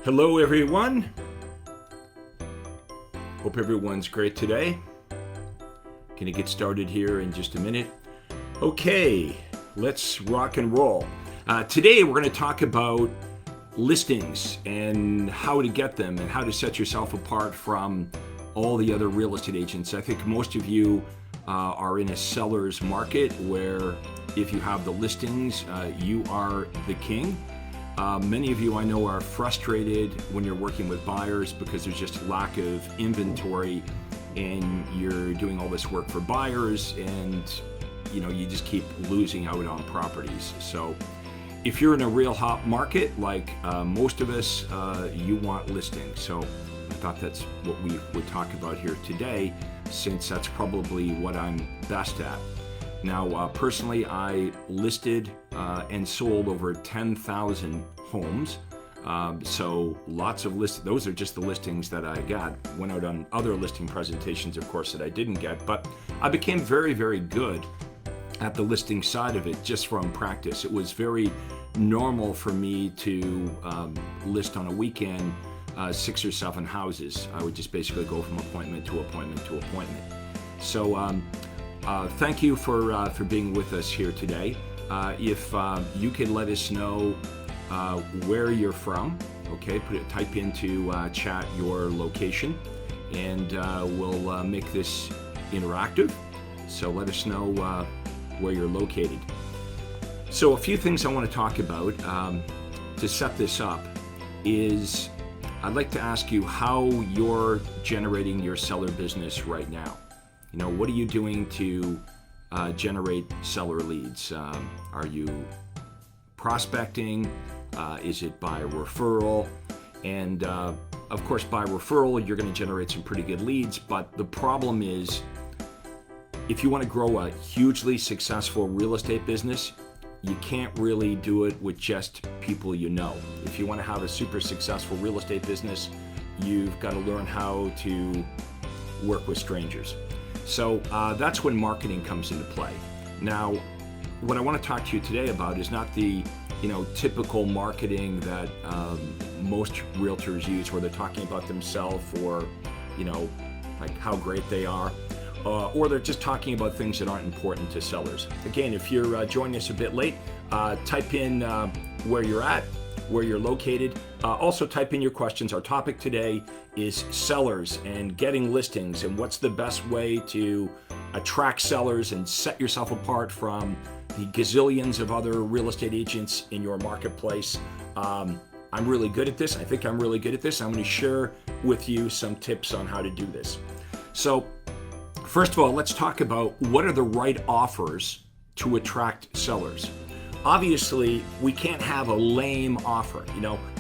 Hello everyone. Hope everyone's great today. Gonna get started here in just a minute. Okay, let's rock and roll. Today we're gonna talk about listings and how to get them and how to set yourself apart from all the other real estate agents. I think most of you are in a seller's market where if you have the listings, you are the king. Many of you I know are frustrated when you're working with buyers because there's just lack of inventory and you're doing all this work for buyers and you just keep losing out on properties. So if you're in a real hot market like most of us, you want listings. So I thought that's what we would talk about here today, since that's probably what I'm best at. Now, personally, I listed and sold over 10,000 homes. So lots of listings. Those are just the listings that I got. Went out on other listing presentations, of course, that I didn't get. But I became very, very good at the listing side of it just from practice. It was very normal for me to list on a weekend 6 or 7 houses. I would just basically go from appointment to appointment to appointment. So thank you for being with us here today. If you could let us know where you're from, okay, type into chat your location, and we'll make this interactive. So let us know where you're located. So a few things I want to talk about to set this up is I'd like to ask you how you're generating your seller business right now. What are you doing to generate seller leads? Are you prospecting? Is it by referral? And of course, by referral, you're going to generate some pretty good leads. But the problem is, if you want to grow a hugely successful real estate business, you can't really do it with just people you know. If you want to have a super successful real estate business, you've got to learn how to work with strangers. So that's when marketing comes into play. Now, what I want to talk to you today about is not the typical marketing that most realtors use, where they're talking about themselves or like how great they are, or they're just talking about things that aren't important to sellers. Again, if you're joining us a bit late, type in where you're at, where you're located. Also type in your questions. Our topic today is sellers and getting listings, and what's the best way to attract sellers and set yourself apart from the gazillions of other real estate agents in your marketplace. I'm really good at this. I think I'm really good at this. I'm going to share with you some tips on how to do this. So first of all, let's talk about what are the right offers to attract sellers. Obviously, we can't have a lame offer.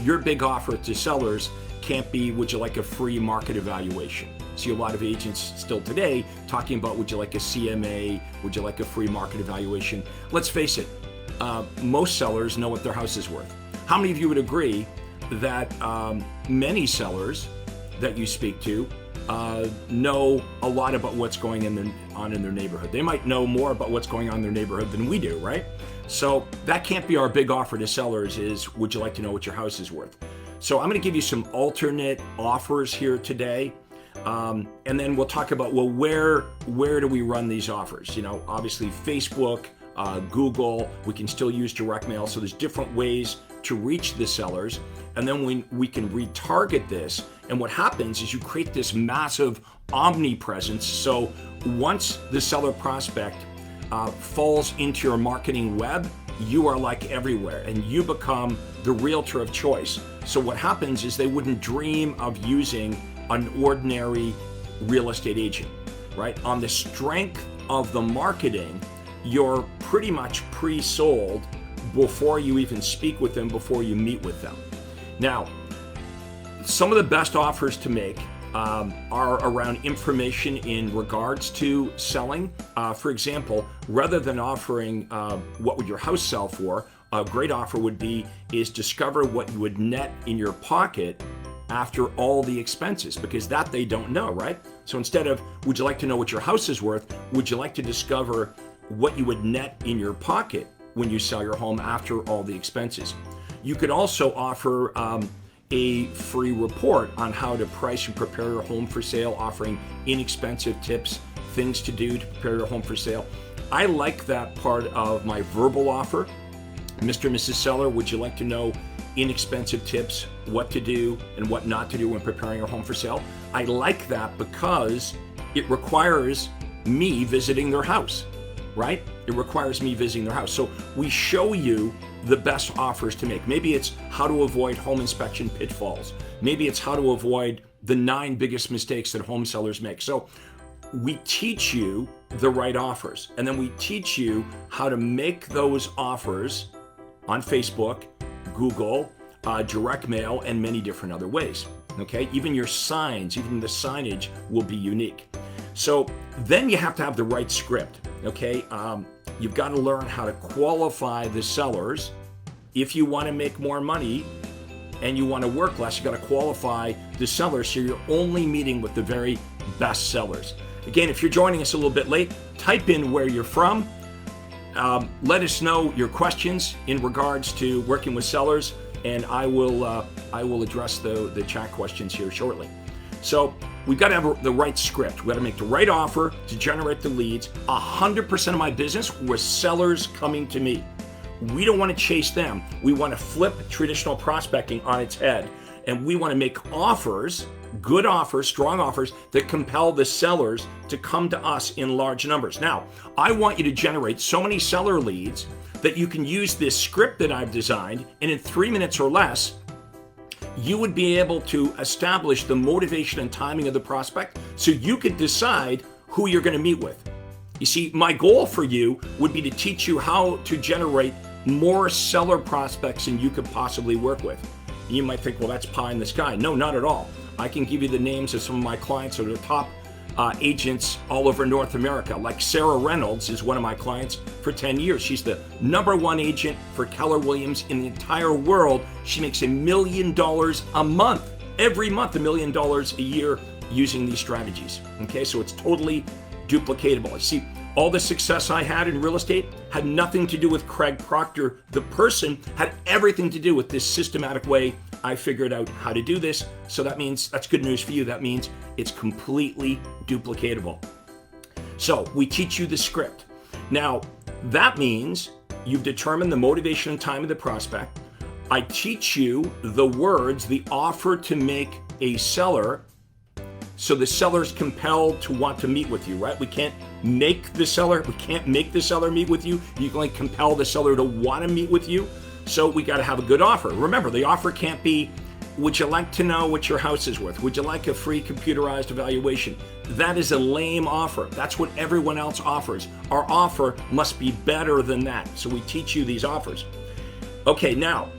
Your big offer to sellers can't be, would you like a free market evaluation? See a lot of agents still today talking about, would you like a CMA? Would you like a free market evaluation? Let's face it, most sellers know what their house is worth. How many of you would agree that many sellers that you speak to know a lot about what's going on in their neighborhood? They might know more about what's going on in their neighborhood than we do, right? So that can't be our big offer to sellers is, would you like to know what your house is worth? So I'm going to give you some alternate offers here today. And then we'll talk about, well, where do we run these offers? Obviously Facebook, Google, we can still use direct mail. So there's different ways to reach the sellers. And then we can retarget this. And what happens is you create this massive omnipresence. So once the seller prospect falls into your marketing web, you are like everywhere and you become the realtor of choice. So what happens is they wouldn't dream of using an ordinary real estate agent, right? On the strength of the marketing, you're pretty much pre-sold before you even speak with them, before you meet with them. Now, some of the best offers to make are around information in regards to selling. For example, rather than offering what would your house sell for, a great offer would be is discover what you would net in your pocket after all the expenses, because that they don't know, right? So instead of, would you like to know what your house is worth, would you like to discover what you would net in your pocket when you sell your home after all the expenses? You could also offer a free report on how to price and prepare your home for sale, offering inexpensive tips, things to do to prepare your home for sale. I like that part of my verbal offer. Mr. and Mrs. Seller, would you like to know inexpensive tips, what to do and what not to do when preparing your home for sale? I like that because it requires me visiting their house, right? It requires me visiting their house. So we show you the best offers to make. Maybe it's how to avoid home inspection pitfalls. Maybe it's how to avoid the 9 biggest mistakes that home sellers make. So we teach you the right offers, and then we teach you how to make those offers on Facebook, Google, direct mail, and many different other ways. Okay, even your signs, even the signage will be unique. So then you have to have the right script. Okay, you've got to learn how to qualify the sellers. If you want to make more money and you want to work less, you got to qualify the sellers so you're only meeting with the very best sellers. Again, if you're joining us a little bit late, type in where you're from. Let us know your questions in regards to working with sellers, and I will address the chat questions here shortly. So we've got to have the right script. We've got to make the right offer to generate the leads. 100% of my business was sellers coming to me. We don't want to chase them. We want to flip traditional prospecting on its head, and we want to make offers, good offers, strong offers that compel the sellers to come to us in large numbers. Now, I want you to generate so many seller leads that you can use this script that I've designed, and in 3 minutes or less, you would be able to establish the motivation and timing of the prospect so you could decide who you're going to meet with. You see, my goal for you would be to teach you how to generate more seller prospects than you could possibly work with. You might think, well, that's pie in the sky. No, not at all. I can give you the names of some of my clients who are the top agents all over North America. Like Sarah Reynolds is one of my clients for 10 years. She's the #1 agent for Keller Williams in the entire world. She makes $1 million a month, every month, $1 million a year using these strategies. Okay, so it's totally duplicatable. You see, all the success I had in real estate had nothing to do with Craig Proctor, the person, had everything to do with this systematic way I figured out how to do this. So that means, that's good news for you. That means it's completely duplicatable. So we teach you the script. Now, that means you've determined the motivation and time of the prospect. I teach you the words, the offer to make a seller, so the seller's compelled to want to meet with you, right? We can't make the seller meet with you. You can only compel the seller to want to meet with you. So we got to have a good offer. Remember, the offer can't be, would you like to know what your house is worth? Would you like a free computerized evaluation? That is a lame offer. That's what everyone else offers. Our offer must be better than that. So we teach you these offers. Okay, now,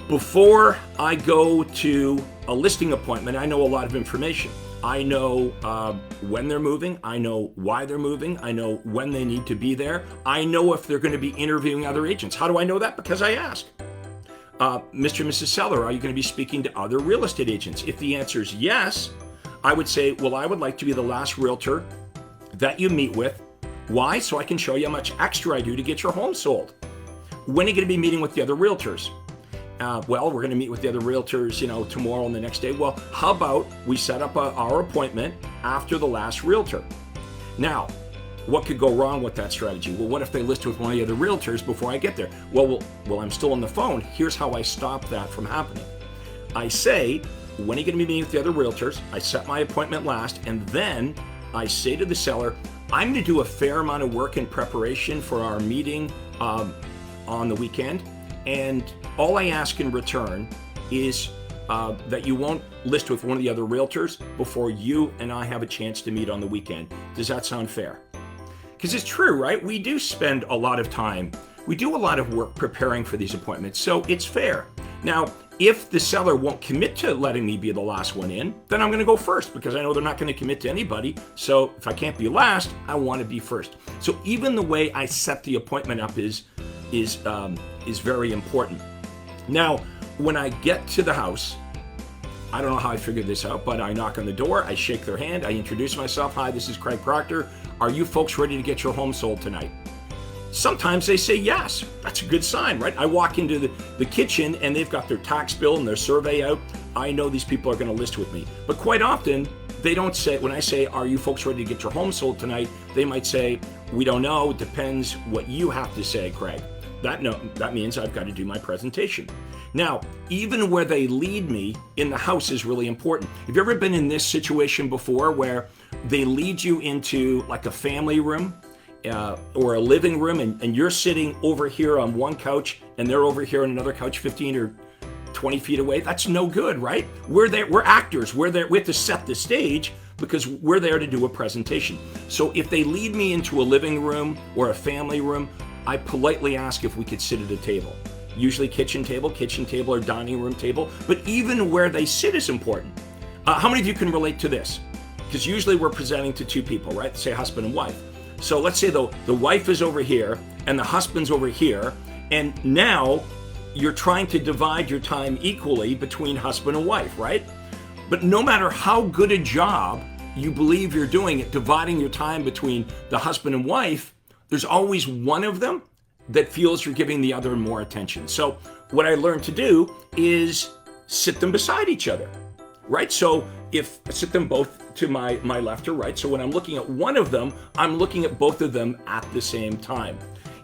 before I go to a listing appointment, I know a lot of information. I know when they're moving. I know why they're moving. I know when they need to be there. I know if they're going to be interviewing other agents. How do I know that? Because I ask. Mr. and Mrs. Seller, are you going to be speaking to other real estate agents? If the answer is yes, I would say, well, I would like to be the last realtor that you meet with. Why? So I can show you how much extra I do to get your home sold. When are you going to be meeting with the other realtors? Well, we're going to meet with the other realtors, tomorrow and the next day. Well, how about we set up our appointment after the last realtor? Now, what could go wrong with that strategy? Well, what if they list with one of the other realtors before I get there? Well, I'm still on the phone. Here's how I stop that from happening. I say, when are you going to be meeting with the other realtors? I set my appointment last, and then I say to the seller, I'm going to do a fair amount of work in preparation for our meeting on the weekend. And all I ask in return is that you won't list with one of the other realtors before you and I have a chance to meet on the weekend. Does that sound fair? Because it's true, right? We do spend a lot of time. We do a lot of work preparing for these appointments, so it's fair. Now, if the seller won't commit to letting me be the last one in, then I'm going to go first because I know they're not going to commit to anybody. So if I can't be last, I want to be first. So even the way I set the appointment up is very important. Now, when I get to the house, I don't know how I figured this out, but I knock on the door, I shake their hand, I introduce myself. Hi, this is Craig Proctor. Are you folks ready to get your home sold tonight? Sometimes they say yes. That's a good sign, right? I walk into the kitchen and they've got their tax bill and their survey out. I know these people are going to list with me. But quite often, they don't say, when I say, are you folks ready to get your home sold tonight? They might say, we don't know. It depends what you have to say, Craig. That means I've got to do my presentation. Now, even where they lead me in the house is really important. Have you ever been in this situation before where they lead you into like a family room or a living room and you're sitting over here on one couch and they're over here on another couch 15 or 20 feet away? That's no good, right? We're actors. We have to set the stage because we're there to do a presentation. So if they lead me into a living room or a family room, I politely ask if we could sit at a table. Usually kitchen table or dining room table, but even where they sit is important. How many of you can relate to this? Because usually we're presenting to two people, right? Say husband and wife. So let's say the wife is over here and the husband's over here, and now you're trying to divide your time equally between husband and wife, right? But no matter how good a job you believe you're doing at dividing your time between the husband and wife, there's always one of them that feels you're giving the other more attention. So what I learned to do is sit them beside each other, right? So if I sit them both to my left or right, so when I'm looking at one of them, I'm looking at both of them at the same time.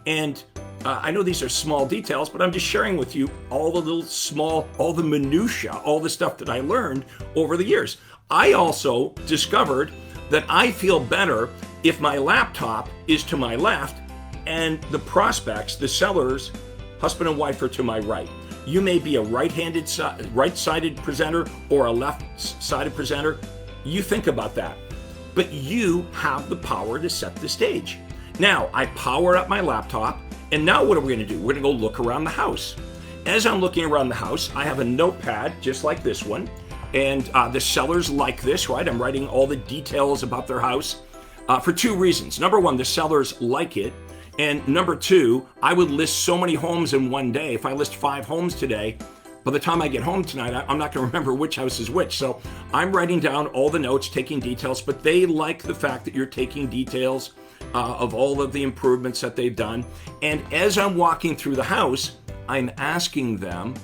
And I know these are small details, but I'm just sharing with you all the minutia, all the stuff that I learned over the years. I also discovered that I feel better if my laptop is to my left and the prospects, the sellers, husband and wife, are to my right. You may be a right-sided presenter or a left-sided presenter. You think about that. But you have the power to set the stage. Now, I power up my laptop, and now what are we going to do? We're going to go look around the house. As I'm looking around the house, I have a notepad just like this one, and the sellers like this, right? I'm writing all the details about their house for two reasons. Number one, the sellers like it. And number two, I would list so many homes in one day. If I list 5 homes today, by the time I get home tonight, I'm not going to remember which house is which. So I'm writing down all the notes, taking details, but they like the fact that you're taking details of all of the improvements that they've done. And as I'm walking through the house, I'm asking them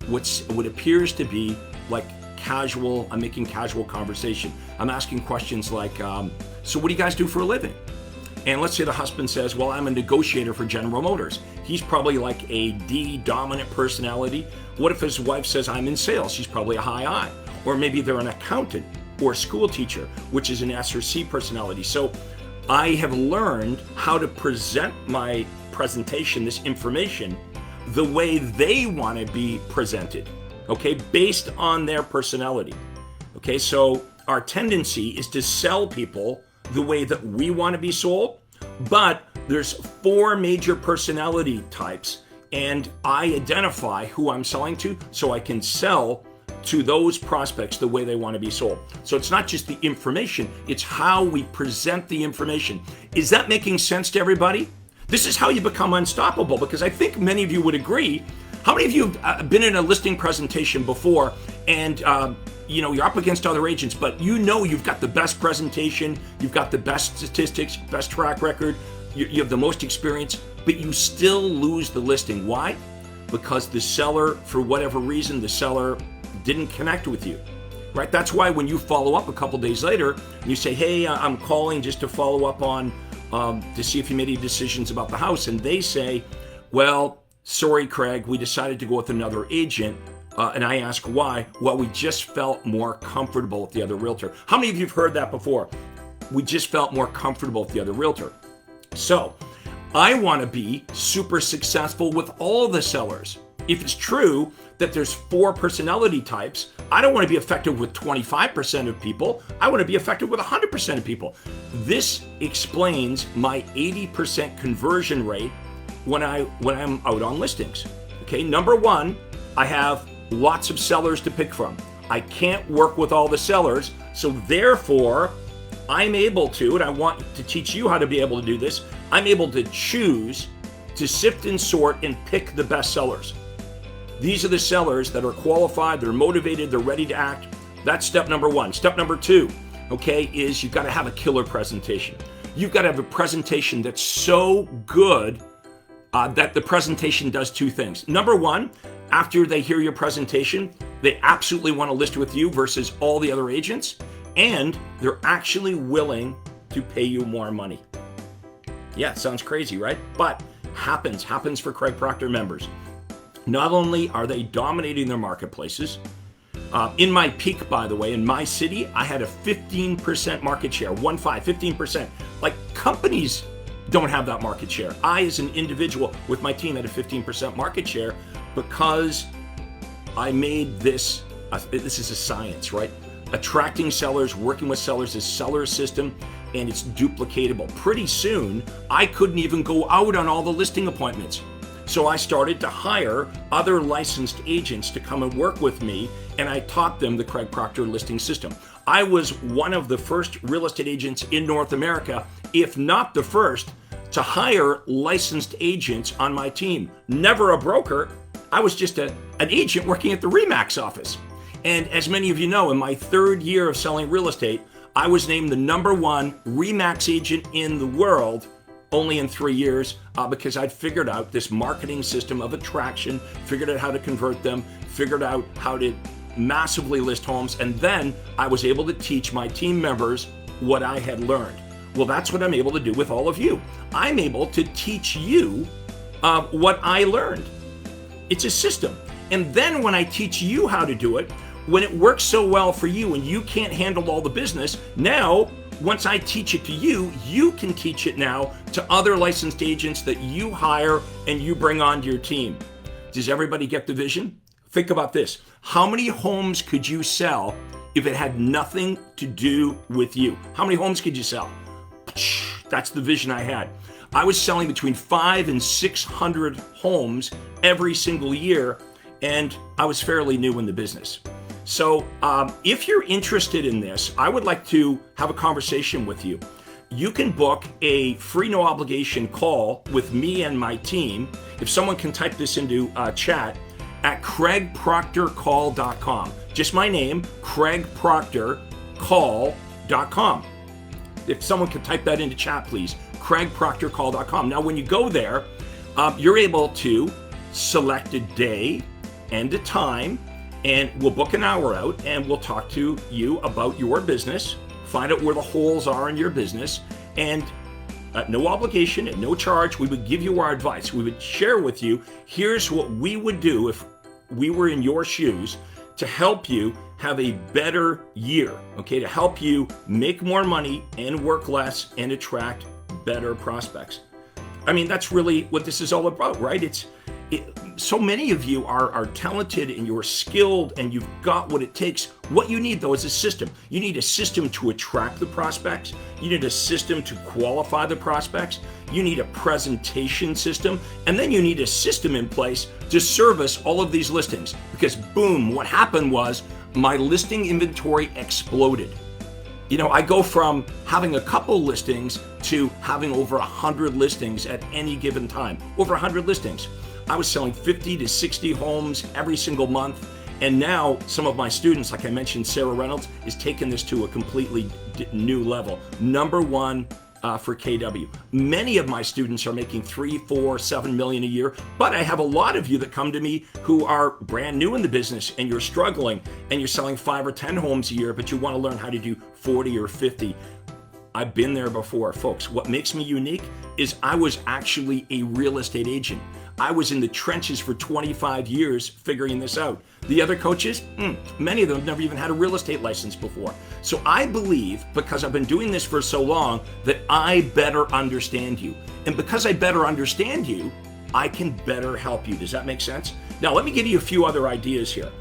what appears to be like I'm making casual conversation. I'm asking questions like, so what do you guys do for a living? And let's say the husband says, well, I'm a negotiator for General Motors. He's probably like a D dominant personality. What if his wife says, I'm in sales? She's probably a high I. Or maybe they're an accountant or a school teacher, which is an S or C personality. So I have learned how to present my presentation, this information, the way they want to be presented, okay, based on their personality. Okay, so our tendency is to sell people the way that we want to be sold, but there's 4 major personality types, and I identify who I'm selling to so I can sell to those prospects the way they want to be sold. So it's not just the information, it's how we present the information. Is that making sense to everybody? This is how you become unstoppable, because I think many of you would agree. How many of you have been in a listing presentation before and you're up against other agents, but you've got the best presentation, you've got the best statistics, best track record, you have the most experience, but you still lose the listing. Why? Because the seller, for whatever reason, the seller didn't connect with you, right? That's why when you follow up a couple days later, and you say, hey, I'm calling just to follow up on, to see if you made any decisions about the house, and they say, well, sorry, Craig, we decided to go with another agent. And I ask why? Well, we just felt more comfortable with the other realtor. How many of you have heard that before? We just felt more comfortable with the other realtor. So I want to be super successful with all the sellers. If it's true that there's 4 personality types, I don't want to be effective with 25% of people. I want to be effective with 100% of people. This explains my 80% conversion rate when I'm out on listings. Okay, number 1, I have lots of sellers to pick from. I can't work with all the sellers, so therefore I'm able to, and I want to teach you how to be able to do this, I'm able to choose to sift and sort and pick the best sellers. These are the sellers that are qualified, they're motivated, they're ready to act. That's step number 1. Step number 2, okay, is you've got to have a killer presentation. You've got to have a presentation that's so good that the presentation does two things. Number one, after they hear your presentation, they absolutely want to list with you versus all the other agents, and they're actually willing to pay you more money. Yeah, sounds crazy, right? But happens for Craig Proctor members. Not only are they dominating their marketplaces, in my peak, by the way, in my city, I had a 15% market share, 15%. Like, companies don't have that market share. I, as an individual with my team, had a 15% market share because I made this is a science, right? Attracting sellers, working with sellers is seller system, and it's duplicatable. Pretty soon, I couldn't even go out on all the listing appointments. So I started to hire other licensed agents to come and work with me, and I taught them the Craig Proctor listing system. I was one of the first real estate agents in North America, if not the first, to hire licensed agents on my team. Never a broker. I was just an agent working at the RE/MAX office. And as many of you know, in my third year of selling real estate, I was named the #1 RE/MAX agent in the world, only in 3 years, because I'd figured out this marketing system of attraction, figured out how to convert them, figured out how to massively list homes, and then I was able to teach my team members what I had learned. Well, that's what I'm able to do with all of you. I'm able to teach you what I learned. It's a system. And then when I teach you how to do it, when it works so well for you and you can't handle all the business, now, once I teach it to you, you can teach it now to other licensed agents that you hire and you bring onto your team. Does everybody get the vision? Think about this. How many homes could you sell if it had nothing to do with you? How many homes could you sell? That's the vision I had. I was selling between 500 and 600 homes every single year, and I was fairly new in the business. So if you're interested in this, I would like to have a conversation with you. You can book a free no obligation call with me and my team. If someone can type this into chat at craigproctorcall.com. Just my name, craigproctorcall.com. If someone could type that into chat, please, craigproctorcall.com. Now, when you go there, you're able to select a day and a time, and we'll book an hour out and we'll talk to you about your business, find out where the holes are in your business, and at no obligation, at no charge, we would give you our advice. We would share with you, here's what we would do if we were in your shoes to help you have a better year, okay? To help you make more money and work less and attract better prospects. I mean, that's really what this is all about, right? So many of you are talented and you're skilled and you've got what it takes. What you need, though, is a system. You need a system to attract the prospects. You need a system to qualify the prospects. You need a presentation system. And then you need a system in place to service all of these listings. Because boom, what happened was my listing inventory exploded. You know, I go from having a couple listings to having over 100 listings at any given time. Over 100 listings. I was selling 50 to 60 homes every single month. And now some of my students, like I mentioned, Sarah Reynolds, is taking this to a completely new level. #1 for KW. Many of my students are making 3, 4, 7 million a year, but I have a lot of you that come to me who are brand new in the business and you're struggling and you're selling 5 or 10 homes a year, but you want to learn how to do 40 or 50. I've been there before, folks. What makes me unique is I was actually a real estate agent. I was in the trenches for 25 years figuring this out. The other coaches, many of them never even had a real estate license before. So I believe, because I've been doing this for so long, that I better understand you. And because I better understand you, I can better help you. Does that make sense? Now, let me give you a few other ideas here.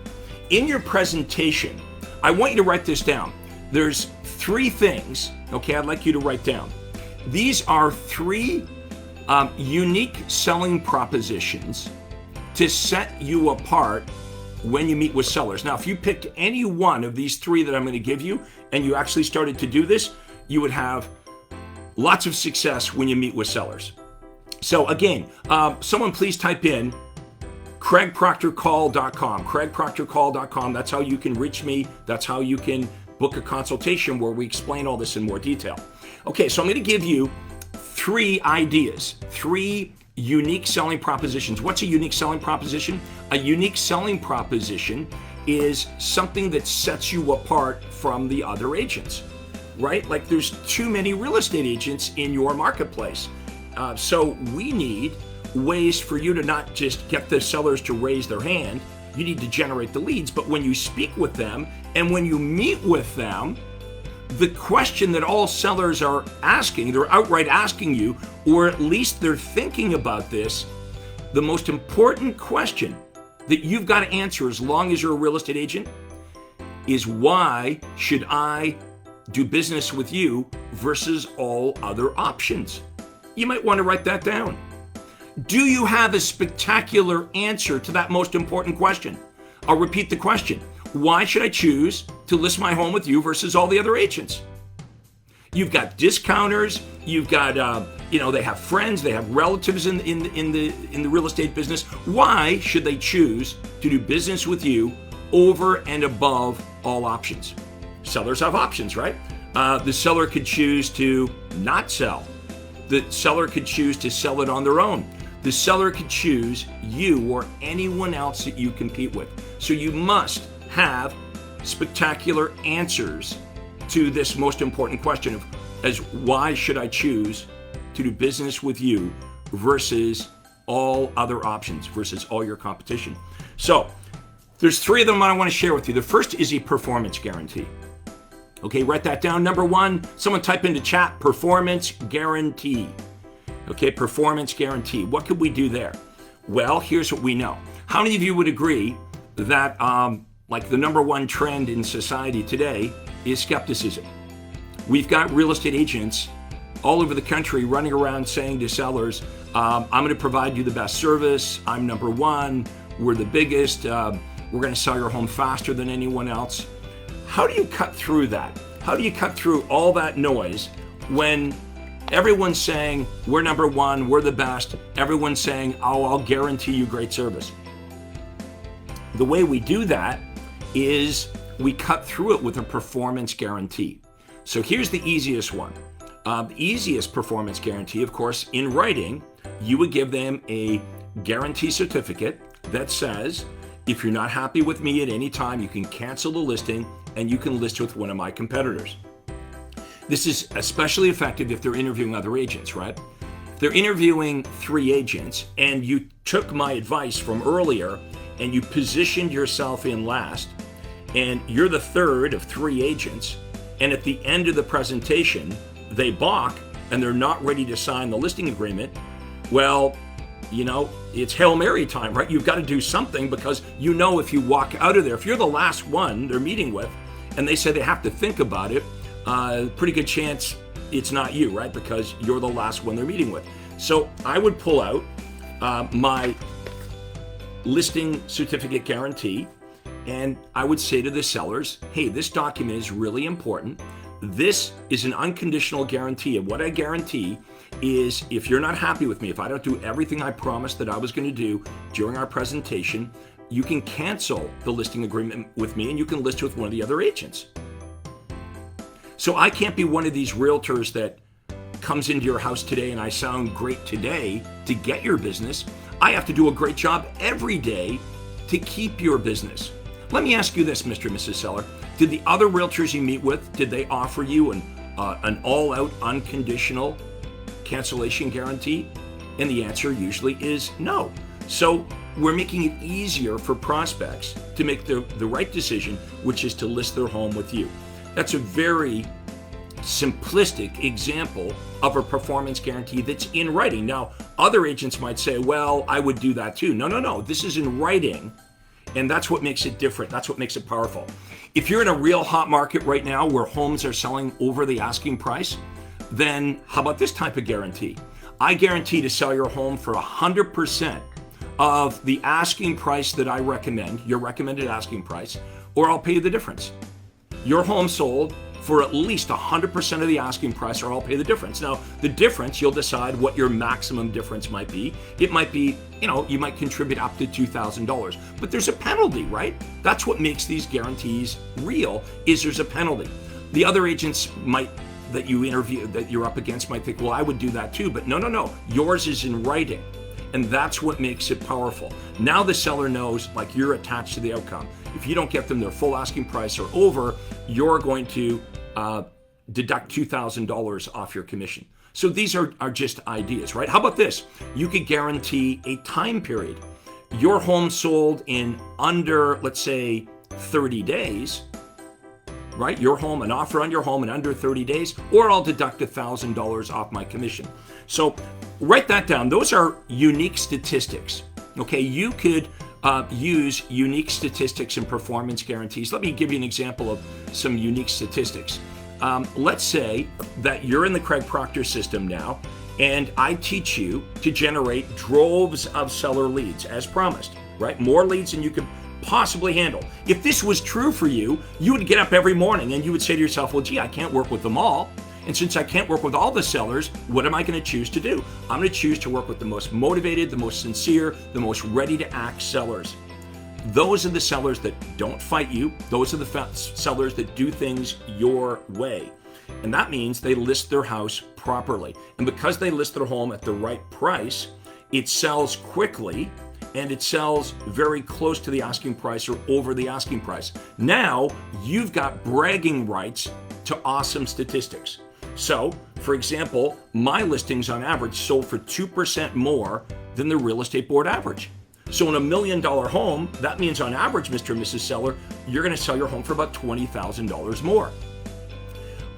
In your presentation, I want you to write this down. There's 3 things, okay, I'd like you to write down. These are 3 unique selling propositions to set you apart when you meet with sellers. Now, if you picked any one of these 3 that I'm going to give you and you actually started to do this, you would have lots of success when you meet with sellers. So again, someone please type in craigproctorcall.com, craigproctorcall.com. That's how you can reach me. That's how you can book a consultation where we explain all this in more detail. Okay, so I'm going to give you 3 ideas, 3 unique selling propositions. What's a unique selling proposition? A unique selling proposition is something that sets you apart from the other agents, right? Like there's too many real estate agents in your marketplace. So we need ways for you to not just get the sellers to raise their hand. You need to generate the leads, but when you speak with them and when you meet with them, the question that all sellers are asking, they're outright asking you, or at least they're thinking about this, the most important question that you've got to answer as long as you're a real estate agent is, why should I do business with you versus all other options? You might want to write that down. Do you have a spectacular answer to that most important question? I'll repeat the question. Why should I choose to list my home with you versus all the other agents? You've got discounters, you've got, they have friends, they have relatives in the real estate business. Why should they choose to do business with you over and above all options? Sellers have options, right? The seller could choose to not sell. The seller could choose to sell it on their own. The seller could choose you or anyone else that you compete with. So you must have spectacular answers to this most important question as why should I choose to do business with you versus all other options, versus all your competition. So there's three of them I want to share with you. The first is a performance guarantee. Okay, write that down. Number one, someone type into chat, performance guarantee. Okay, performance guarantee. What could we do there? Well, here's what we know. How many of you would agree that like the number one trend in society today is skepticism? We've got real estate agents all over the country running around saying to sellers, I'm going to provide you the best service. I'm number one. We're the biggest. We're going to sell your home faster than anyone else. How do you cut through that? How do you cut through all that noise when everyone's saying we're number one, we're the best? Everyone's saying, oh, I'll guarantee you great service. The way we do that is we cut through it with a performance guarantee. So here's the easiest one. The easiest performance guarantee, of course, in writing, you would give them a guarantee certificate that says, if you're not happy with me at any time, you can cancel the listing and you can list with one of my competitors. This is especially effective if they're interviewing other agents, right? If they're interviewing 3 agents and you took my advice from earlier and you positioned yourself in last, and you're the third of 3 agents, and at the end of the presentation, they balk and they're not ready to sign the listing agreement, well, it's Hail Mary time, right? You've got to do something, because if you walk out of there, if you're the last one they're meeting with and they say they have to think about it, pretty good chance it's not you, right? Because you're the last one they're meeting with. So I would pull out my listing certificate guarantee, and I would say to the sellers, hey, this document is really important. This is an unconditional guarantee, and what I guarantee is if you're not happy with me, if I don't do everything I promised that I was going to do during our presentation, you can cancel the listing agreement with me and you can list with one of the other agents. So I can't be one of these realtors that comes into your house today and I sound great today to get your business. I have to do a great job every day to keep your business. Let me ask you this, Mr. and Mrs. Seller. Did the other realtors you meet with, did they offer you an all-out unconditional cancellation guarantee? And the answer usually is no. So we're making it easier for prospects to make the right decision, which is to list their home with you. That's a very simplistic example of a performance guarantee that's in writing. Now, other agents might say, well, I would do that too. No. This is in writing, and that's what makes it different. That's what makes it powerful. If you're in a real hot market right now where homes are selling over the asking price, then how about this type of guarantee? I guarantee to sell your home for 100% of the asking price that I recommend, your recommended asking price, or I'll pay you the difference. Your home sold for at least 100% of the asking price, or I'll pay the difference. Now, the difference, you'll decide what your maximum difference might be. It might be, you might contribute up to $2,000, but there's a penalty, right? That's what makes these guarantees real, is there's a penalty. The other agents that you interview, that you're up against, might think, well, I would do that too, but no. Yours is in writing. And that's what makes it powerful. Now the seller knows, like, you're attached to the outcome. If you don't get them their full asking price or over, you're going to deduct $2,000 off your commission. So these are just ideas, right? How about this? You could guarantee a time period. Your home sold in under, let's say, 30 days, right? Your home, an offer on your home in under 30 days, or I'll deduct $1,000 off my commission. So write that down. Those are unique statistics. Okay, you could use unique statistics and performance guarantees. Let me give you an example of some unique statistics. Let's say that you're in the Craig Proctor system now, and I teach you to generate droves of seller leads as promised, right? More leads than you could possibly handle. If this was true for you, you would get up every morning and you would say to yourself, well, gee, I can't work with them all. And since I can't work with all the sellers, what am I going to choose to do? I'm going to choose to work with the most motivated, the most sincere, the most ready to act sellers. Those are the sellers that don't fight you. Those are the sellers that do things your way. And that means they list their house properly. And because they list their home at the right price, it sells quickly and it sells very close to the asking price or over the asking price. Now you've got bragging rights to awesome statistics. So, for example, my listings on average sold for 2% more than the real estate board average. So in $1 million home, that means on average, Mr. and Mrs. Seller, you're going to sell your home for about $20,000 more.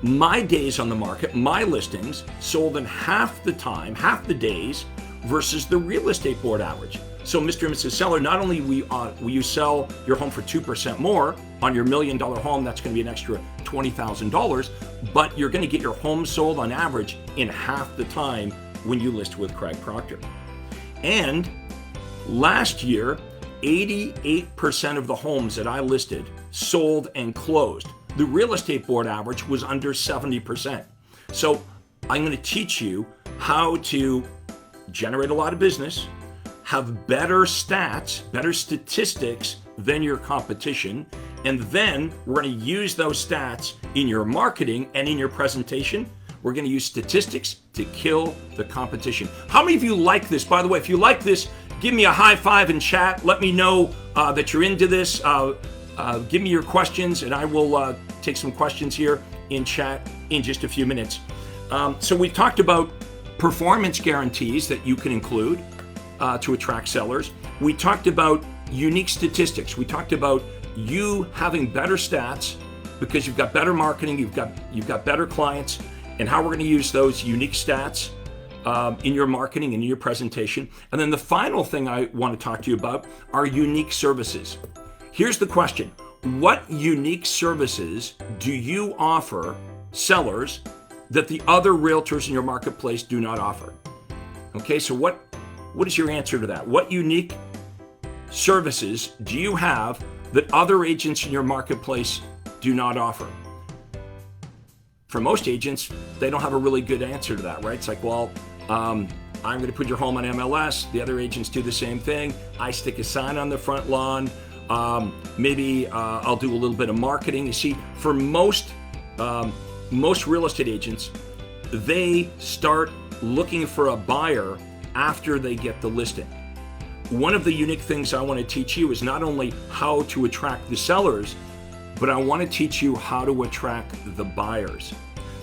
My days on the market, my listings sold in half the time, half the days versus the real estate board average. So Mr. and Mrs. Seller, not only will you sell your home for 2% more on your $1 million home, that's going to be an extra $20,000, but you're going to get your home sold on average in half the time when you list with Craig Proctor. And last year, 88% of the homes that I listed sold and closed. The real estate board average was under 70%. So I'm going to teach you how to generate a lot of business, have better stats, better statistics than your competition, and then we're going to use those stats in your marketing and in your presentation. We're going to use statistics to kill the competition. How many of you like this? By the way, if you like this, give me a high five in chat. Let me know that you're into this. Give me your questions, and I will take some questions here in chat in just a few minutes. So we've talked about performance guarantees that you can include to attract sellers. We talked about unique statistics. We talked about you having better stats because you've got better marketing, you've got better clients, and how we're going to use those unique stats in your marketing and in your presentation. And then the final thing I want to talk to you about are unique services. Here's the question. What unique services do you offer sellers that the other realtors in your marketplace do not offer? Okay, so what is your answer to that? What unique services do you have that other agents in your marketplace do not offer? For most agents, they don't have a really good answer to that, right? It's like, well, I'm going to put your home on MLS. The other agents do the same thing. I stick a sign on the front lawn. Maybe I'll do a little bit of marketing. You see, for most real estate agents, they start looking for a buyer after they get the listing. One of the unique things I want to teach you is not only how to attract the sellers, but I want to teach you how to attract the buyers.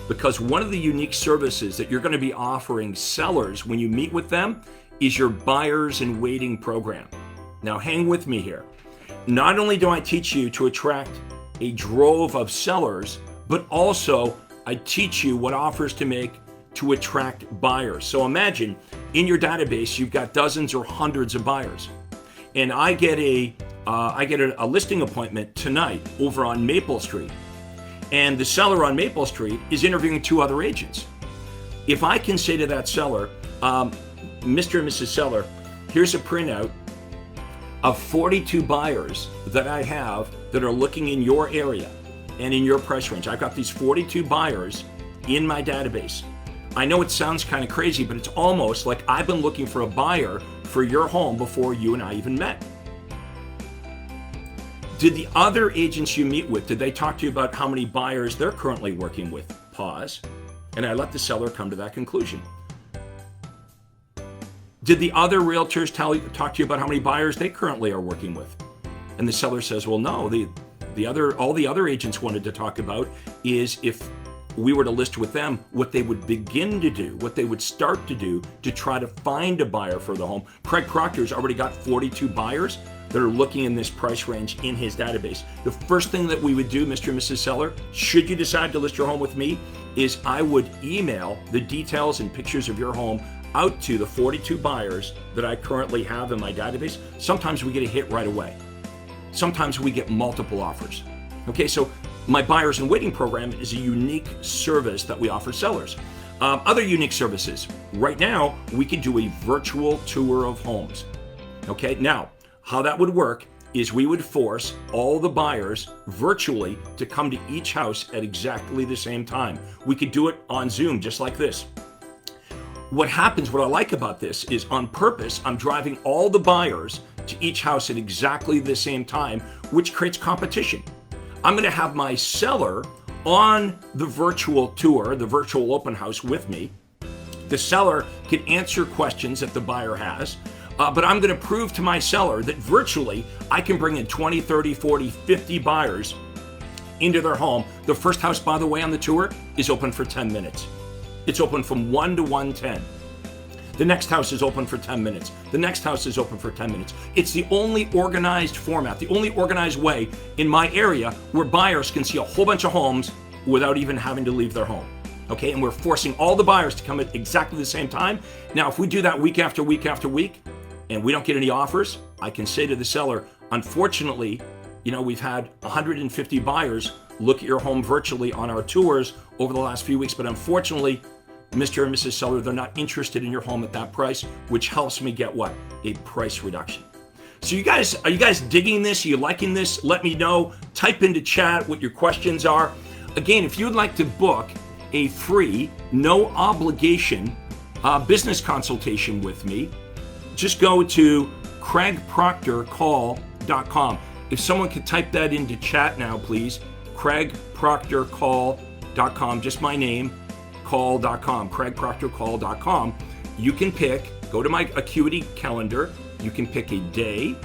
Because one of the unique services that you're going to be offering sellers when you meet with them is your buyers in waiting program. Now hang with me here. Not only do I teach you to attract a drove of sellers, but also I teach you what offers to make to attract buyers. So imagine in your database, you've got dozens or hundreds of buyers. And I get a listing appointment tonight over on Maple Street. And the seller on Maple Street is interviewing 2 other agents. If I can say to that seller, Mr. and Mrs. Seller, here's a printout of 42 buyers that I have that are looking in your area and in your price range. I've got these 42 buyers in my database. I know it sounds kind of crazy, but it's almost like I've been looking for a buyer for your home before you and I even met. Did the other agents you meet with, did they talk to you about how many buyers they're currently working with? Pause. And I let the seller come to that conclusion. Did the other realtors talk to you about how many buyers they currently are working with? And the seller says, well, no, all the other agents wanted to talk about is if we were to list with them, what they would begin to do, what they would start to do to try to find a buyer for the home. Craig Proctor's already got 42 buyers that are looking in this price range in his database. The first thing that we would do, Mr. and Mrs. Seller, should you decide to list your home with me, is I would email the details and pictures of your home out to the 42 buyers that I currently have in my database. Sometimes we get a hit right away. Sometimes we get multiple offers. Okay, so my buyers in waiting program is a unique service that we offer sellers. Other unique services. Right now, we can do a virtual tour of homes. Okay, now, how that would work is we would force all the buyers virtually to come to each house at exactly the same time. We could do it on Zoom, just like this. What happens, what I like about this is on purpose, I'm driving all the buyers to each house at exactly the same time, which creates competition. I'm going to have my seller on the virtual tour, the virtual open house with me. The seller can answer questions that the buyer has, but I'm going to prove to my seller that virtually I can bring in 20, 30, 40, 50 buyers into their home. The first house, by the way, on the tour is open for 10 minutes. It's open from 1 to 1:10. The next house is open for 10 minutes. The next house is open for 10 minutes. It's the only organized format, the only organized way in my area where buyers can see a whole bunch of homes without even having to leave their home. Okay, and we're forcing all the buyers to come at exactly the same time. Now, if we do that week after week after week, and we don't get any offers, I can say to the seller, unfortunately, we've had 150 buyers look at your home virtually on our tours over the last few weeks, but unfortunately, Mr. and Mrs. Seller, they're not interested in your home at that price, which helps me get what? A price reduction. So are you guys digging this? Are you liking this? Let me know. Type into chat what your questions are. Again, if you'd like to book a free, no obligation business consultation with me, just go to craigproctorcall.com. If someone could type that into chat now, please. craigproctorcall.com, just my name, call.com, craigproctorcall.com. You can go to my Acuity calendar, you can pick a day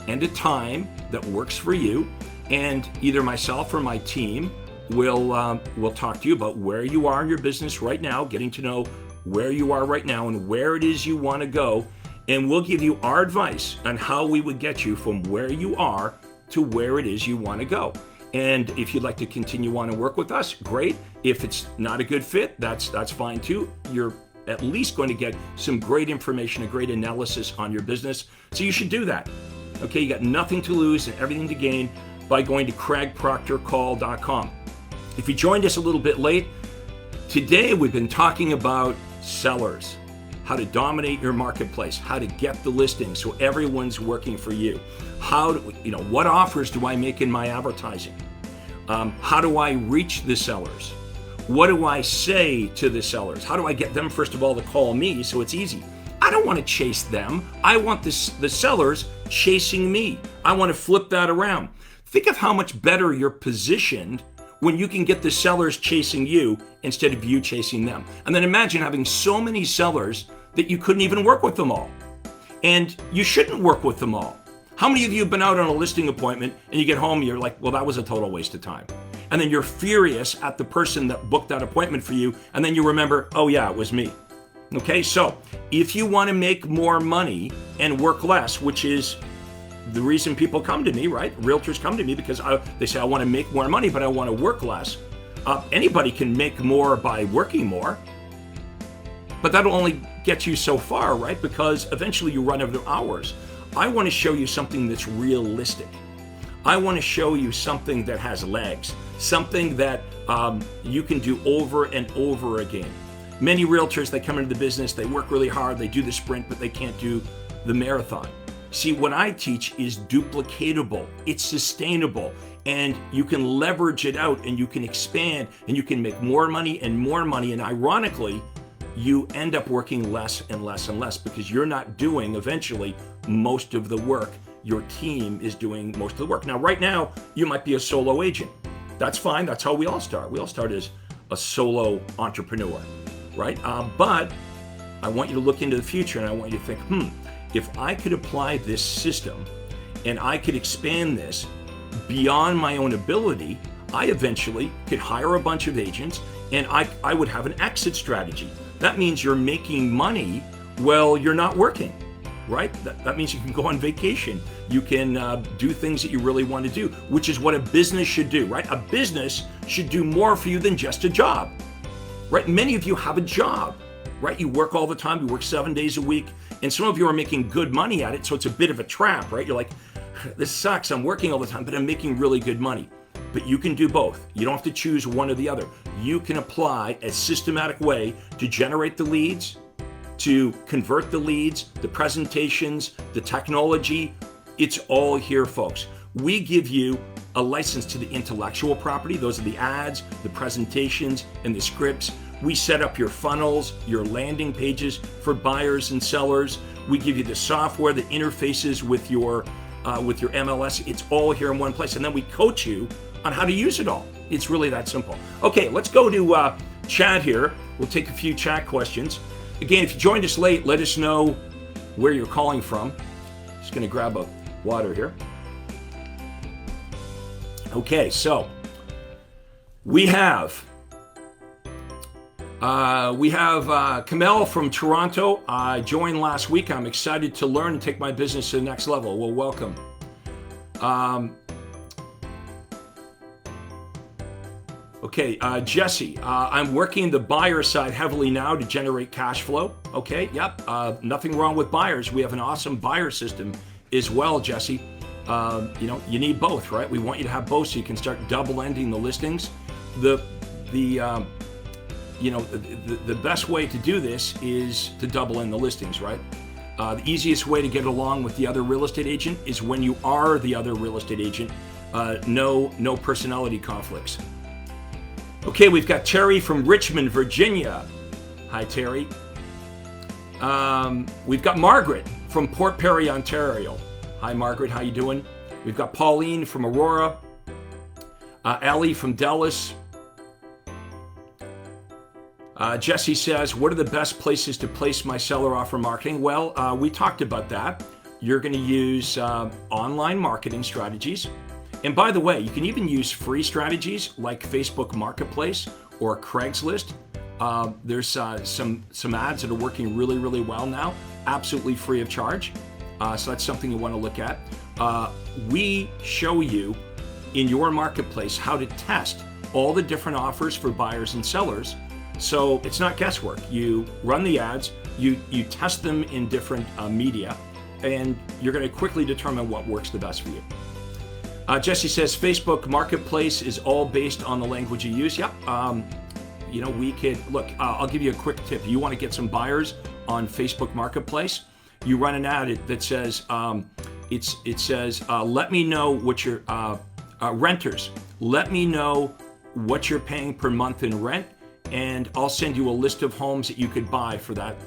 and a time that works for you, and either myself or my team will talk to you about where you are in your business right now, getting to know where you are right now and where it is you want to go, and we'll give you our advice on how we would get you from where you are to where it is you want to go. And if you'd like to continue on and work with us, great. If it's not a good fit, that's fine too. You're at least going to get some great information, a great analysis on your business. So you should do that. Okay, you got nothing to lose and everything to gain by going to craigproctorcall.com. If you joined us a little bit late, today we've been talking about sellers, how to dominate your marketplace, how to get the listings so everyone's working for you. What offers do I make in my advertising? How do I reach the sellers? What do I say to the sellers? How do I get them, first of all, to call me so it's easy? I don't want to chase them. I want the sellers chasing me. I want to flip that around. Think of how much better you're positioned when you can get the sellers chasing you instead of you chasing them. And then imagine having so many sellers that you couldn't even work with them all. And you shouldn't work with them all. How many of you have been out on a listing appointment and you get home and you're like, well, that was a total waste of time. And then you're furious at the person that booked that appointment for you. And then you remember, oh yeah, it was me. Okay, so if you want to make more money and work less, which is the reason people come to me, right? Realtors come to me because they say, I want to make more money, but I want to work less. Anybody can make more by working more, but that'll only get you so far, right? Because eventually you run out of hours. I want to show you something that's realistic. I want to show you something that has legs, something that you can do over and over again. Many realtors, they come into the business, they work really hard, they do the sprint, but they can't do the marathon. See, what I teach is duplicatable. It's sustainable, and you can leverage it out, and you can expand, and you can make more money and more money. And ironically, you end up working less and less and less because you're not doing, eventually, most of the work. Your team is doing most of the work. Now, right now, you might be a solo agent. That's fine. That's how we all start. We all start as a solo entrepreneur, right? But I want you to look into the future, and I want you to think, if I could apply this system and I could expand this beyond my own ability, I eventually could hire a bunch of agents, and I would have an exit strategy. That means you're making money while you're not working, right? That means you can go on vacation. You can do things that you really want to do, which is what a business should do, right? A business should do more for you than just a job, right? Many of you have a job, right? You work all the time. You work 7 days a week, and some of you are making good money at it, so it's a bit of a trap, right? You're like, this sucks. I'm working all the time, but I'm making really good money. But you can do both. You don't have to choose one or the other. You can apply a systematic way to generate the leads, to convert the leads, the presentations, the technology. It's all here, folks. We give you a license to the intellectual property. Those are the ads, the presentations, and the scripts. We set up your funnels, your landing pages for buyers and sellers. We give you the software that interfaces with your MLS. It's all here in one place. And then we coach you on how to use it all. It's really that simple. Okay, let's go to chat here. We'll take a few chat questions. Again, if you joined us late, let us know where you're calling from. Just gonna grab a water here. Okay, so we have Kamel from Toronto. I joined last week. I'm excited to learn and take my business to the next level. Well, welcome. Okay, Jesse, I'm working the buyer side heavily now to generate cash flow. Okay, yep, nothing wrong with buyers. We have an awesome buyer system as well, Jesse. You need both, right? We want you to have both so you can start double-ending the listings. The best way to do this is to double-end the listings, right? The easiest way to get along with the other real estate agent is when you are the other real estate agent. No personality conflicts. Okay, we've got Terry from Richmond, Virginia. Hi, Terry. We've got Margaret from Port Perry, Ontario. Hi, Margaret. How you doing? We've got Pauline from Aurora. Allie from Dallas. Jesse says, what are the best places to place my seller offer marketing? Well, we talked about that. You're going to use online marketing strategies. And by the way, you can even use free strategies like Facebook Marketplace or Craigslist. There's some ads that are working really, really well now, absolutely free of charge. So that's something you want to look at. We show you in your marketplace how to test all the different offers for buyers and sellers. So it's not guesswork. You run the ads, you test them in different media, and you're going to quickly determine what works the best for you. Jesse says Facebook Marketplace is all based on the language you use. Yep. We could look. I'll give you a quick tip. You want to get some buyers on Facebook Marketplace? You run an ad that says, let me know what your renters. Let me know what you're paying per month in rent, and I'll send you a list of homes that you could buy for that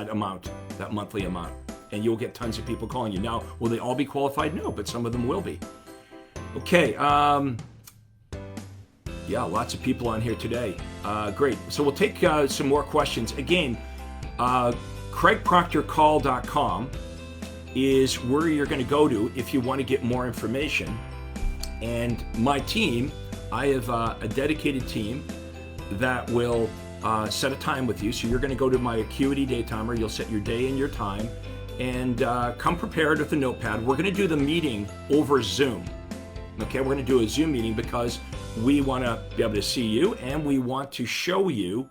amount, that monthly amount, and you'll get tons of people calling you. Now, will they all be qualified? No, but some of them will be. Okay, yeah, lots of people on here today. Great. So we'll take some more questions. Again, CraigProctorCall.com is where you're going to go to if you want to get more information. And my team, I have a dedicated team that will set a time with you. So you're going to go to my Acuity Day Timer. You'll set your day and your time, and come prepared with a notepad. We're going to do the meeting over Zoom. Okay, we're going to do a Zoom meeting because we want to be able to see you, and we want to show you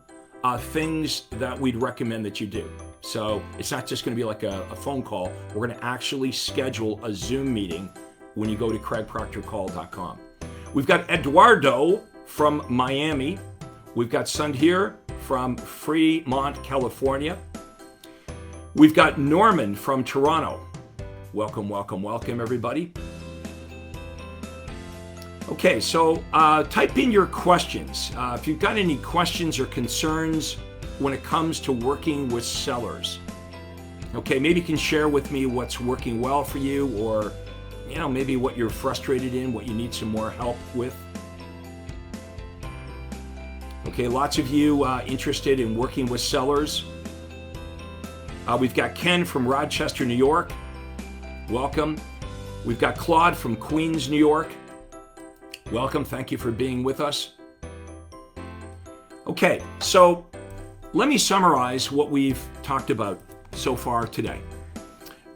things that we'd recommend that you do. So it's not just going to be like a phone call. We're going to actually schedule a Zoom meeting when you go to CraigProctorCall.com. We've got Eduardo from Miami. We've got Sundhir from Fremont, California. We've got Norman from Toronto. Welcome, welcome, welcome, everybody. Okay, so type in your questions. If you've got any questions or concerns when it comes to working with sellers. Okay, maybe you can share with me what's working well for you, or maybe what you're frustrated in, what you need some more help with. Okay, lots of you interested in working with sellers. We've got Ken from Rochester, New York. Welcome. We've got Claude from Queens, New York. Welcome. Thank you for being with us. Okay, so let me summarize what we've talked about so far today.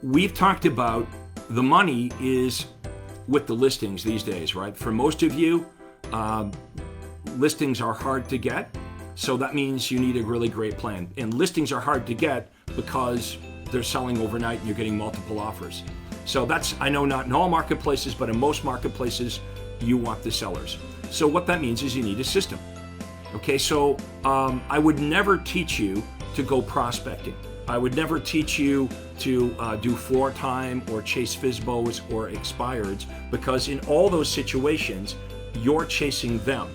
We've talked about the money is with the listings these days, right? For most of you, listings are hard to get. So that means you need a really great plan. And listings are hard to get because they're selling overnight and you're getting multiple offers. So that's, I know not in all marketplaces, but in most marketplaces, you want the sellers. So what that means is you need a system. Okay, so I would never teach you to go prospecting. I would never teach you to do floor time or chase FSBOs or expireds, because in all those situations, you're chasing them.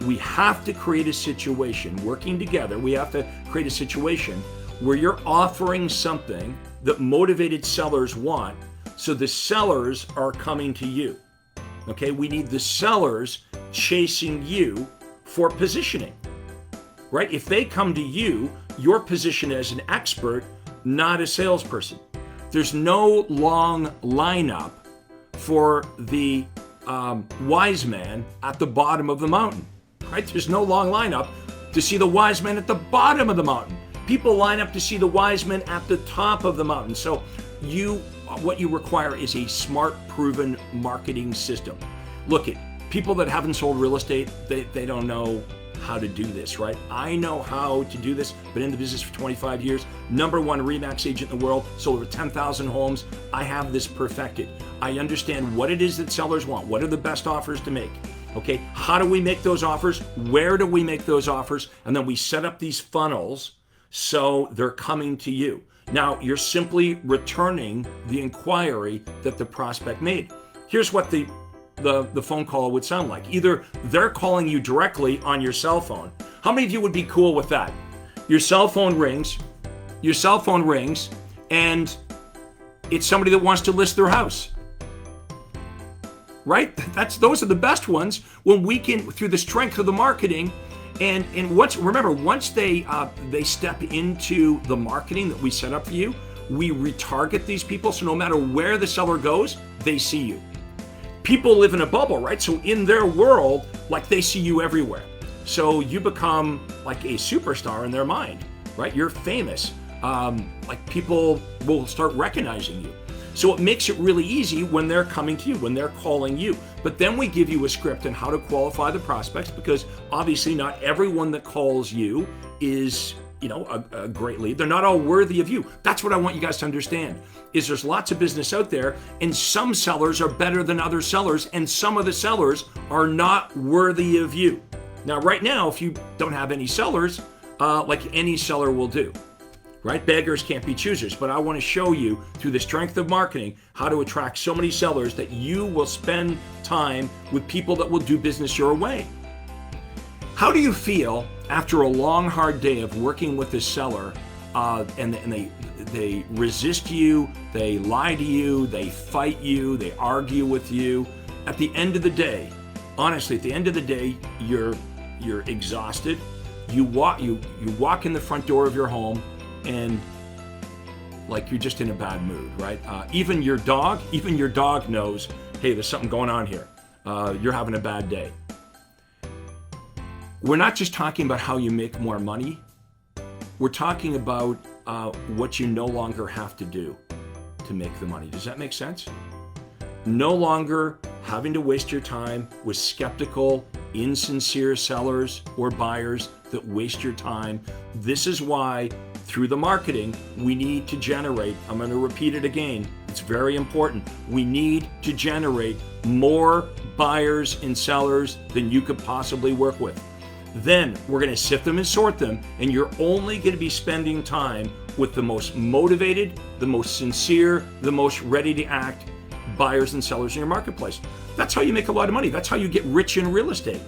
We have to create a situation, working together, we have to create a situation where you're offering something that motivated sellers want, so the sellers are coming to you. Okay, we need the sellers chasing you for positioning, right? If they come to you, you're positioned as an expert, not a salesperson. There's no long lineup for the wise man at the bottom of the mountain, right? There's no long lineup to see the wise man at the bottom of the mountain. People line up to see the wise men at the top of the mountain. So what you require is a smart, proven marketing system. Look at people that haven't sold real estate, they don't know how to do this, right? I know how to do this. Been in the business for 25 years. #1 RE/MAX agent in the world. Sold over 10,000 homes. I have this perfected. I understand what it is that sellers want. What are the best offers to make? Okay, how do we make those offers? Where do we make those offers? And then we set up these funnels so they're coming to you. Now, you're simply returning the inquiry that the prospect made. Here's what the phone call would sound like. Either they're calling you directly on your cell phone. How many of you would be cool with that? Your cell phone rings, and it's somebody that wants to list their house. Right? Those are the best ones when we can, through the strength of the marketing, and once they step into the marketing that we set up for you, we retarget these people, so no matter where the seller goes, they see you. People live in a bubble, right? So in their world, like, they see you everywhere. So you become like a superstar in their mind, right? You're famous. Like, people will start recognizing you. So it makes it really easy when they're coming to you, when they're calling you. But then we give you a script on how to qualify the prospects, because obviously not everyone that calls you is, a great lead. They're not all worthy of you. That's what I want you guys to understand, is there's lots of business out there, and some sellers are better than other sellers, and some of the sellers are not worthy of you. Now, right now, if you don't have any sellers, like any seller will do, right? Beggars can't be choosers, but I want to show you through the strength of marketing how to attract so many sellers that you will spend time with people that will do business your way. How do you feel after a long, hard day of working with a seller, and they resist you, they lie to you, they fight you, they argue with you? At the end of the day, honestly, at the end of the day, you're exhausted. You walk in the front door of your home, and like, you're just in a bad mood, right? Even your dog knows, hey, there's something going on here. You're having a bad day. We're not just talking about how you make more money. We're talking about what you no longer have to do to make the money. Does that make sense? No longer having to waste your time with skeptical, insincere sellers or buyers that waste your time. This is why, through the marketing, we need to generate, I'm going to repeat it again, it's very important, we need to generate more buyers and sellers than you could possibly work with. Then we're going to sift them and sort them, and you're only going to be spending time with the most motivated, the most sincere, the most ready to act buyers and sellers in your marketplace. That's how you make a lot of money. That's how you get rich in real estate.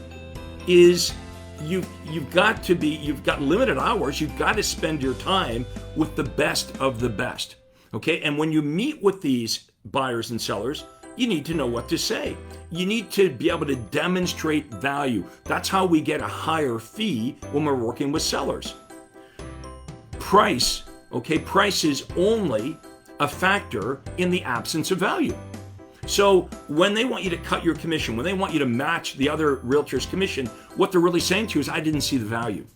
Is you've got limited hours. You've got to spend your time with the best of the best. Okay? And when you meet with these buyers and sellers, you need to know what to say. You need to be able to demonstrate value. That's how we get a higher fee when we're working with sellers. Price Okay, price is only a factor in the absence of value. So when they want you to cut your commission, when they want you to match the other realtor's commission, what they're really saying to you is, I didn't see the value.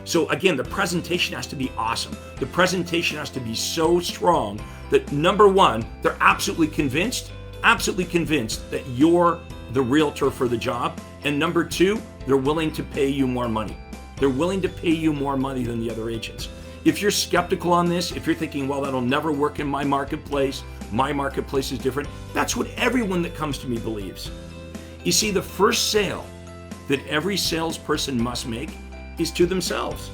So again, the presentation has to be awesome. The presentation has to be so strong that number one, they're absolutely convinced that you're the realtor for the job. And number two, they're willing to pay you more money. They're willing to pay you more money than the other agents. If you're skeptical on this, if you're thinking, well, that'll never work in my marketplace is different, that's what everyone that comes to me believes. You see, the first sale that every salesperson must make is to themselves.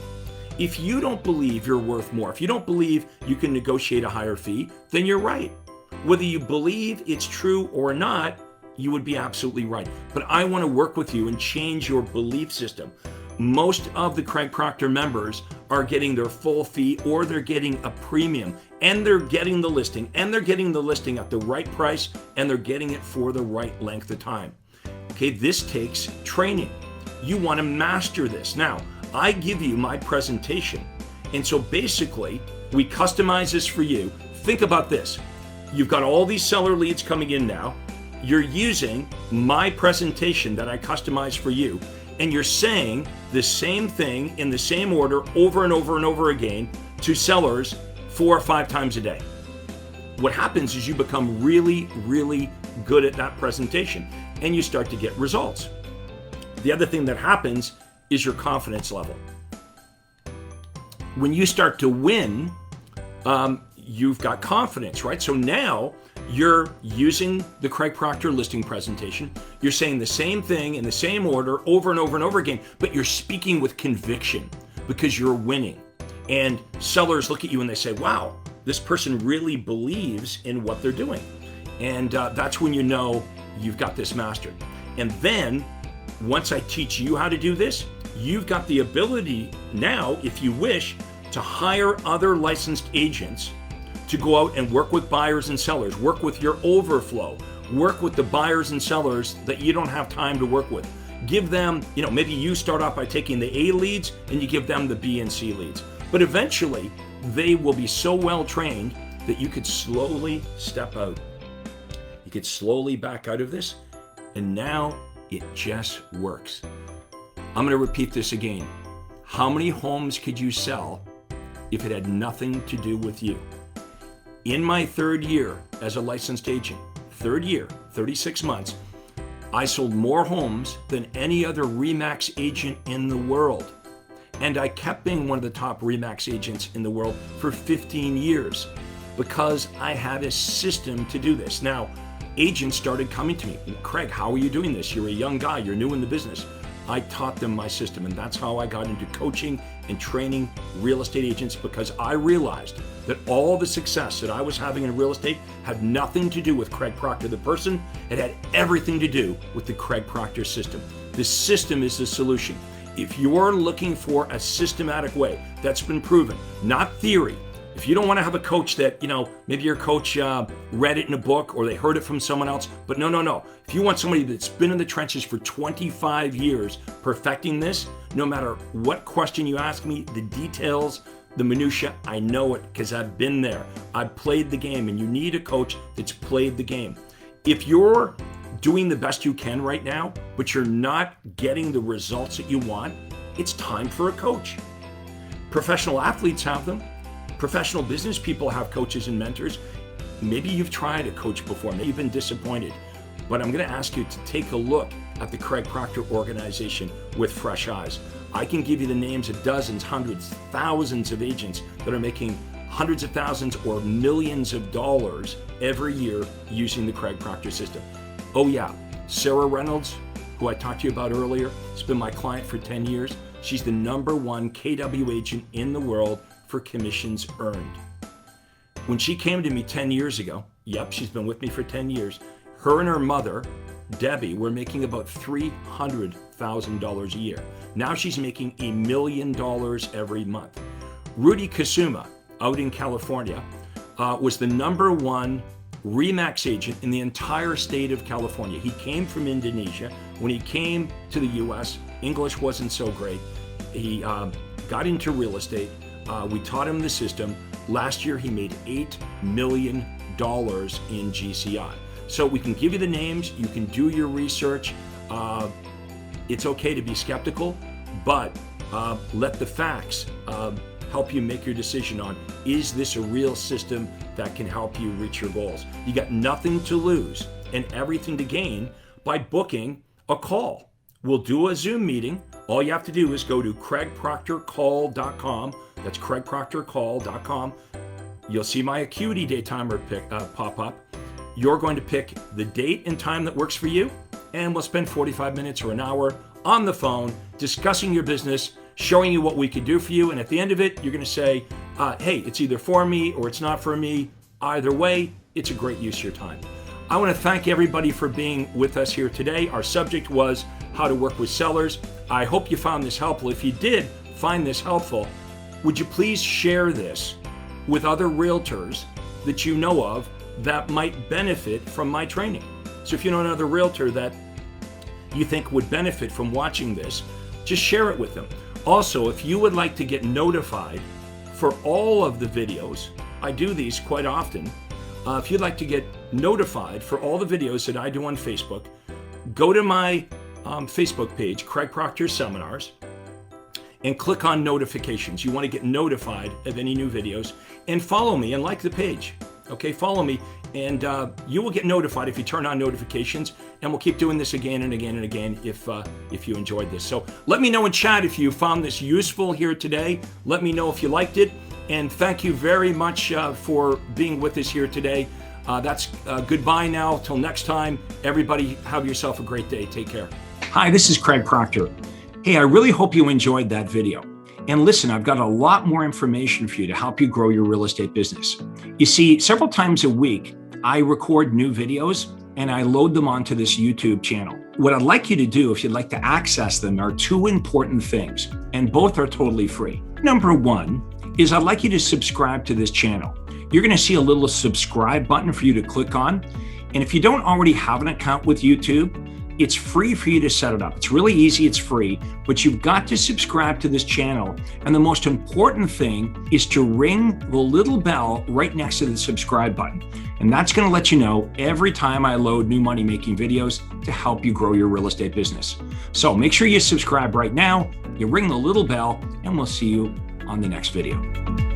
If you don't believe you're worth more, if you don't believe you can negotiate a higher fee, then you're right. Whether you believe it's true or not, you would be absolutely right. But I want to work with you and change your belief system. Most of the Craig Proctor members are getting their full fee, or they're getting a premium, and they're getting the listing, and they're getting the listing at the right price, and they're getting it for the right length of time. Okay, this takes training. You want to master this. Now, I give you my presentation, and so basically, we customize this for you. Think about this. You've got all these seller leads coming in now. You're using my presentation that I customized for you, and you're saying the same thing in the same order over and over and over again to sellers 4 or 5 times a day. What happens is you become really, really good at that presentation, and you start to get results. The other thing that happens is your confidence level. When you start to win, you've got confidence, right? So now you're using the Craig Proctor listing presentation. You're saying the same thing in the same order over and over and over again, but you're speaking with conviction because you're winning. And sellers look at you and they say, wow, this person really believes in what they're doing. And that's when you know you've got this mastered. And then once I teach you how to do this, you've got the ability now, if you wish, to hire other licensed agents to go out and work with buyers and sellers, work with your overflow, work with the buyers and sellers that you don't have time to work with. Give them, maybe you start off by taking the A leads and you give them the B and C leads. But eventually, they will be so well trained that you could slowly step out. You could slowly back out of this, and now it just works. I'm going to repeat this again. How many homes could you sell if it had nothing to do with you? In my 3rd year as a licensed agent, 3rd year, 36 months, I sold more homes than any other RE/MAX agent in the world. And I kept being one of the top RE/MAX agents in the world for 15 years because I had a system to do this. Now, agents started coming to me, Craig, how are you doing this? You're a young guy, you're new in the business. I taught them my system, and that's how I got into coaching and training real estate agents, because I realized that all the success that I was having in real estate had nothing to do with Craig Proctor the person. It had everything to do with the Craig Proctor system. The system is the solution. If you're looking for a systematic way that's been proven, not theory, if you don't want to have a coach that, maybe your coach read it in a book or they heard it from someone else, but no. If you want somebody that's been in the trenches for 25 years perfecting this, no matter what question you ask me, the details, the minutia, I know it because I've been there. I've played the game, and you need a coach that's played the game. If you're doing the best you can right now, but you're not getting the results that you want, it's time for a coach. Professional athletes have them. Professional business people have coaches and mentors. Maybe you've tried a coach before, maybe you've been disappointed, but I'm going to ask you to take a look at the Craig Proctor organization with fresh eyes. I can give you the names of dozens, hundreds, thousands of agents that are making hundreds of thousands or millions of dollars every year using the Craig Proctor system. Oh yeah, Sarah Reynolds, who I talked to you about earlier, has been my client for 10 years. She's the #1 KW agent in the world for commissions earned. When she came to me 10 years ago, she's been with me for 10 years, her and her mother, Debbie, were making about $300,000 a year. Now she's making $1 million every month. Rudy Kasuma, out in California, was the #1 RE/MAX agent in the entire state of California. He came from Indonesia. When he came to the US, English wasn't so great. He got into real estate. We taught him the system. Last year, he made $8 million in GCI. So we can give you the names, you can do your research. It's okay to be skeptical, but let the facts help you make your decision on, is this a real system that can help you reach your goals? You got nothing to lose and everything to gain by booking a call. We'll do a Zoom meeting. All you have to do is go to craigproctorcall.com. That's craigproctorcall.com. You'll see my Acuity Day Timer pop up. You're going to pick the date and time that works for you, and we'll spend 45 minutes or an hour on the phone discussing your business, showing you what we could do for you. And at the end of it, you're going to say, hey, it's either for me or it's not for me. Either way, it's a great use of your time. I want to thank everybody for being with us here today. Our subject was how to work with sellers. I hope you found this helpful. If you did find this helpful, would you please share this with other realtors that you know of that might benefit from my training? So if you know another realtor that you think would benefit from watching this, just share it with them. Also, if you would like to get notified for all of the videos, I do these quite often. If you'd like to get notified for all the videos that I do on Facebook, go to my Facebook page, Craig Proctor Seminars, and click on notifications. You want to get notified of any new videos, and follow me and like the page. Okay, follow me, and you will get notified if you turn on notifications, and we'll keep doing this again and again and again if you enjoyed this. So let me know in chat if you found this useful here today. Let me know if you liked it, and thank you very much for being with us here today. That's goodbye now. Till next time, everybody have yourself a great day. Take care. Hi, this is Craig Proctor. Hey, I really hope you enjoyed that video. And listen, I've got a lot more information for you to help you grow your real estate business. You see, several times a week, I record new videos and I load them onto this YouTube channel. What I'd like you to do, if you'd like to access them, are two important things, and both are totally free. Number one is I'd like you to subscribe to this channel. You're going to see a little subscribe button for you to click on. And if you don't already have an account with YouTube, it's free for you to set it up. It's really easy, it's free, but you've got to subscribe to this channel. And the most important thing is to ring the little bell right next to the subscribe button. And that's going to let you know every time I load new money-making videos to help you grow your real estate business. So make sure you subscribe right now, you ring the little bell, and we'll see you on the next video.